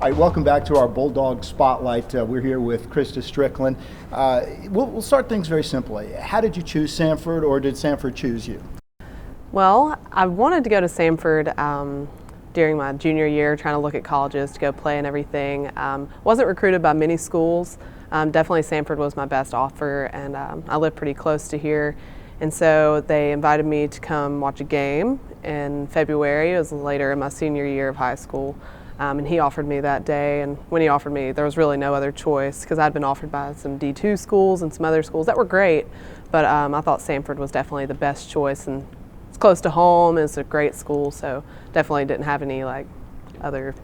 All right, welcome back to our Bulldog Spotlight. We're here with Krista Strickland. We'll start things very simply. How did you choose Samford, or did Samford choose you? Well, I wanted to go to Samford during my junior year, trying to look at colleges to go play and everything. Wasn't recruited by many schools. Definitely Samford was my best offer, and I live pretty close to here. And so they invited me to come watch a game in February. It was later in my senior year of high school. And he offered me that day, and when he offered me, there was really no other choice because I'd been offered by some D2 schools and some other schools that were great, but I thought Samford was definitely the best choice, and it's close to home, it's a great school, so definitely didn't have any other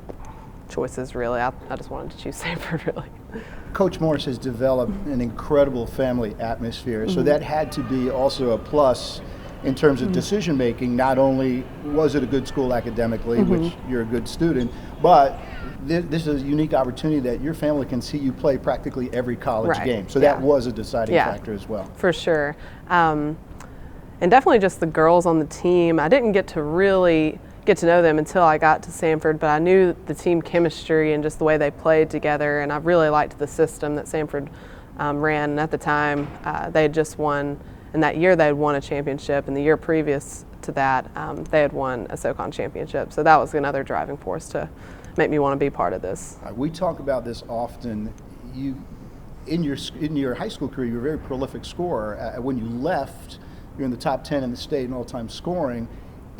choices really. I just wanted to choose Samford really. Coach Morris has developed an incredible family atmosphere, so that had to be also a plus in terms of decision making. Not only was it a good school academically, which you're a good student, but this is a unique opportunity that your family can see you play practically every college game. So that was a deciding factor as well. For sure. And definitely just the girls on the team. I didn't get to really get to know them until I got to Samford, but I knew the team chemistry and just the way they played together, and I really liked the system that Samford ran. And at the time, they had just won. And that year they had won a championship, and the year previous to that, they had won a SoCon championship. So that was another driving force to make me want to be part of this. We talk about this often. In your high school career, you were a very prolific scorer. When you left, you're in the top 10 in the state in all-time scoring,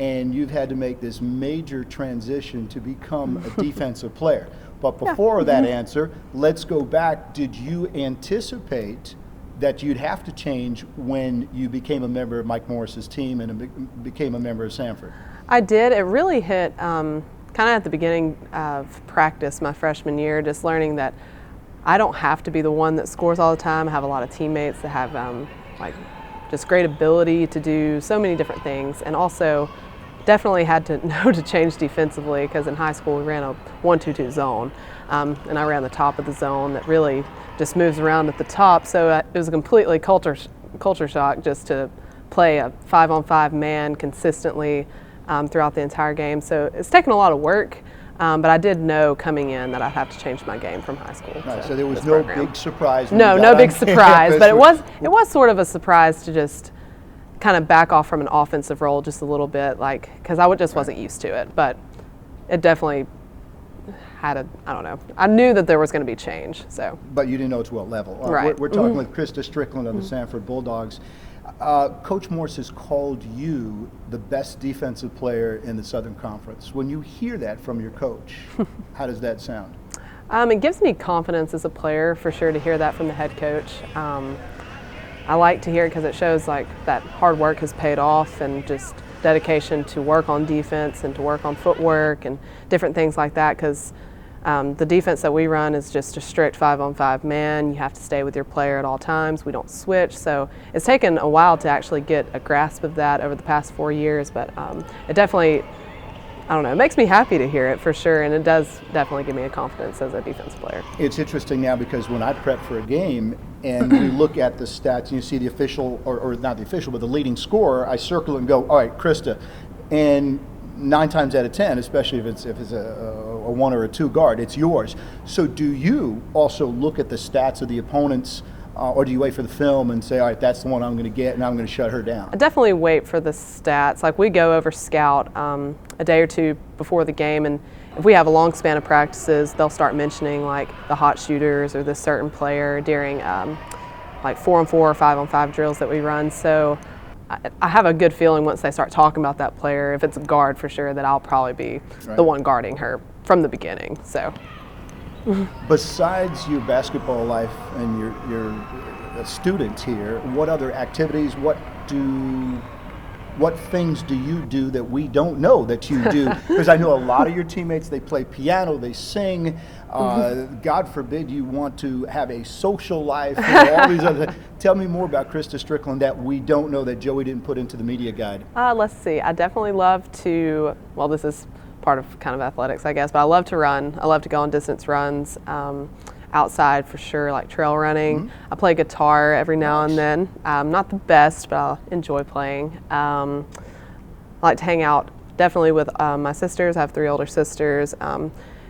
and you've had to make this major transition to become a defensive player. But before that answer, let's go back. Did you anticipate that you'd have to change when you became a member of Mike Morris's team and became a member of Samford? I did. It really hit kind of at the beginning of practice my freshman year, just learning that I don't have to be the one that scores all the time. I have a lot of teammates that have just great ability to do so many different things, and also definitely had to know to change defensively, because in high school we ran a 1-2-2 zone, and I ran the top of the zone that really just moves around at the top, so it was a completely culture shock just to play a 5-on-5 man consistently throughout the entire game. So it's taken a lot of work, but I did know coming in that I'd have to change my game from high school. Right, so there was no big surprise. No big surprise, but it was sort of a surprise to just kind of back off from an offensive role just a little bit, because I just wasn't used to it, but it definitely I don't know. I knew that there was going to be change. So. But you didn't know to what level. Right. We're talking with Krista Strickland of the Samford Bulldogs. Coach Morris has called you the best defensive player in the Southern Conference. When you hear that from your coach, how does that sound? It gives me confidence as a player, for sure, to hear that from the head coach. I like to hear it because it shows that hard work has paid off, and just dedication to work on defense and to work on footwork and different things like that, because the defense that we run is just a strict 5-on-5 man. You have to stay with your player at all times. We don't switch. So it's taken a while to actually get a grasp of that over the past 4 years, but it definitely, I don't know, it makes me happy to hear it, for sure, and it does definitely give me a confidence as a defense player. It's interesting now, because when I prep for a game and we look at the stats and you see the official, or not the official, but the leading scorer, I circle and go, all right, Krista, and 9 times out of 10, especially if it's a 1 or a 2 guard, it's yours. So do you also look at the stats of the opponents, or do you wait for the film and say, all right, that's the one I'm going to get and I'm going to shut her down? I definitely wait for the stats. We go over scout a day or two before the game, and if we have a long span of practices, they'll start mentioning the hot shooters or this certain player during 4-on-4 or 5-on-5 drills that we run. So I have a good feeling once they start talking about that player, if it's a guard, for sure, that I'll probably be the one guarding her from the beginning. So. Besides your basketball life and your students here, what other activities, what things do you do that we don't know that you do? Because I know a lot of your teammates, they play piano, they sing. God forbid you want to have a social life, all these other things. Tell me more about Krista Strickland that we don't know, that Joey didn't put into the media guide. Let's see. I definitely love to, well, this is part of kind of athletics, I guess, but I love to run. I love to go on distance runs. Outside, for sure, trail running. I play guitar every now and then. Not the best, but I enjoy playing. I like to hang out definitely with my sisters. I have 3 older sisters.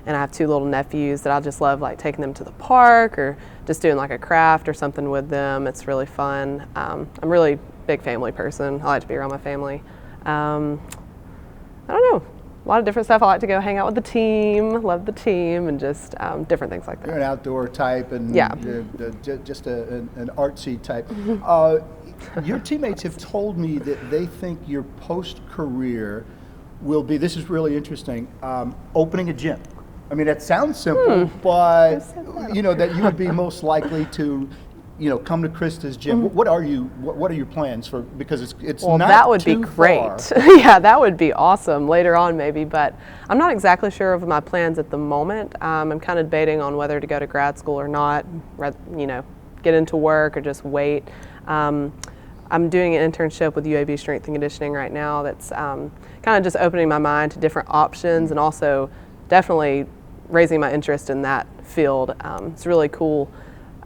and I have 2 little nephews that I just love, like taking them to the park or just doing like a craft or something with them. It's really fun. I'm a really big family person. I like to be around my family. I don't know. A lot of different stuff. I like to go hang out with the team, love the team, and just different things like that. You're an outdoor type, and Yeah. just an artsy type. Your teammates have told me that they think your post-career will be, this is really interesting, opening a gym. I mean, that sounds simple, but that you would be most likely to come to Krista's gym. What are your plans for? Because it's Well, not that would be too great. far. Yeah, that would be awesome later on maybe, but I'm not exactly sure of my plans at the moment. I'm kind of debating on whether to go to grad school or not, get into work or just wait. I'm doing an internship with UAB Strength and Conditioning right now that's kind of just opening my mind to different options and also definitely raising my interest in that field. It's really cool.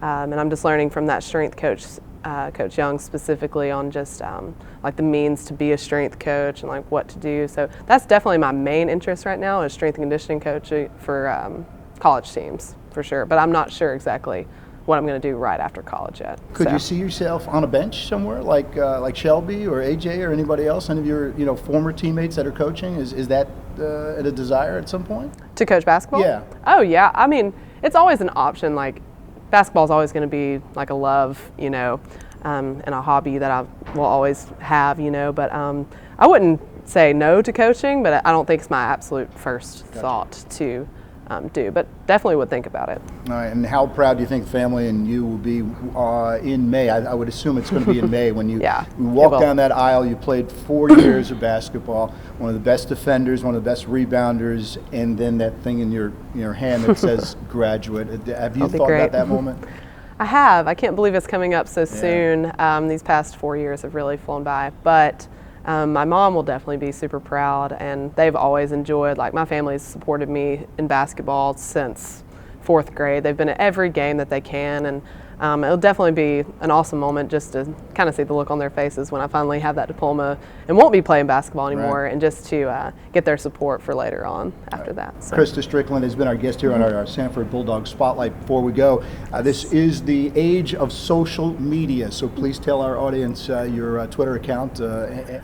And I'm just learning from that strength coach, Coach Young, specifically on just like the means to be a strength coach and like what to do. So that's definitely my main interest right now is strength and conditioning coaching for college teams for sure. But I'm not sure exactly what I'm going to do right after college yet. Could you see yourself on a bench somewhere like Shelby or AJ or anybody else? Any of your former teammates that are coaching? Is that a desire at some point? To coach basketball? Yeah. Oh yeah. I mean, it's always an option. Like basketball is always going to be like a love, and a hobby that I will always have, But I wouldn't say no to coaching, but I don't think it's my absolute first thought to do. But definitely would think about it. All right. And how proud do you think family and you will be in May? I would assume it's going to be in May when you walk down that aisle. You played 4 years of basketball, one of the best defenders, one of the best rebounders, and then that thing in your hand that says graduate. Have you thought about that moment? I have. I can't believe it's coming up so soon. These past 4 years have really flown by. But my mom will definitely be super proud, and they've always enjoyed, like my family's supported me in basketball since 4th grade. They've been at every game that they can, and it'll definitely be an awesome moment just to kind of see the look on their faces when I finally have that diploma and won't be playing basketball anymore, and just to get their support for later on after that. So. Krista Strickland has been our guest here on our Sanford Bulldog Spotlight. Before we go, this is the age of social media, so please tell our audience your Twitter account,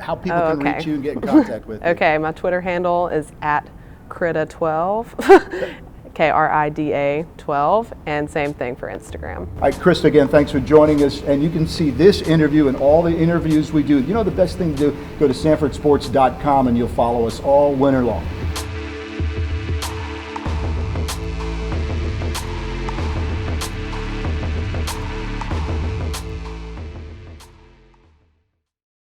how people can reach you and get in contact with you. Okay, my Twitter handle is @Krida12. Krida 12, and same thing for Instagram. All right, Krista, again, thanks for joining us. And you can see this interview and all the interviews we do. The best thing to do, go to SanfordSports.com and you'll follow us all winter long.